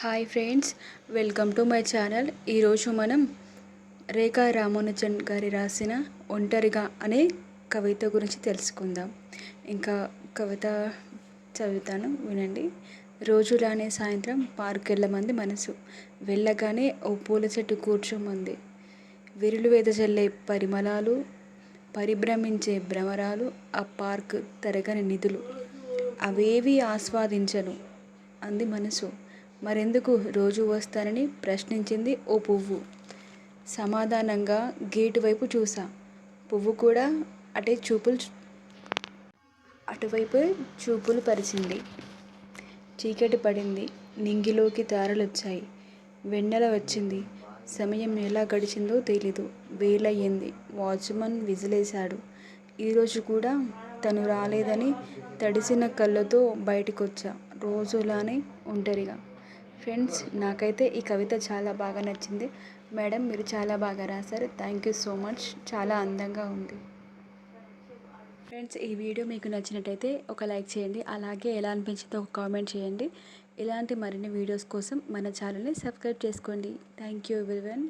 Hi friends, welcome to my channel. ఈరోజు మనం రేఖా రామానుజన్ గారి రాసిన ఒంటరిగా అనే కవిత గురించి తెలుసుకుందాం. ఇంకా కవిత చదువుతాను, వినండి. రోజులానే సాయంత్రం పార్క్ వెళ్ళమంది మనసు, వెళ్ళగానే ఓ పూల చెట్టు కూర్చోమంది. విరులు వెదజల్లే పరిమళాలు, పరిభ్రమించే భ్రమరాలు, ఆ పార్క్ తరగని నిధులు, అవేవి ఆస్వాదించను అంది మనసు. మరెందుకు రోజు వస్తానని ప్రశ్నించింది ఓ పువ్వు. సమాధానంగా గేటు వైపు చూసా. పువ్వు కూడా అటువైపే చూపులు పరిచింది. చీకటి పడింది. నింగిలోకి తారలొచ్చాయి. వెన్నెల వచ్చింది. సమయం ఎలా గడిచిందో తెలీదు. వేళయ్యింది. వాచ్మన్ విజిలేశాడు. ఈరోజు కూడా తను రాలేదని తడిసిన కళ్ళతో బయటికొచ్చా, రోజులానే ఒంటరిగా. ఫ్రెండ్స్, నాకైతే ఈ కవిత చాలా బాగా నచ్చింది. మేడం, మీరు చాలా బాగా రాశారు. Thank you so much. చాలా అందంగా ఉంది. ఫ్రెండ్స్, ఈ వీడియో మీకు నచ్చినట్టయితే ఒక లైక్ చేయండి. అలాగే ఎలా అనిపించిందో ఒక కామెంట్ చేయండి. ఇలాంటి మరిన్ని వీడియోస్ కోసం మన ఛానల్ని సబ్స్క్రైబ్ చేసుకోండి. Thank you everyone.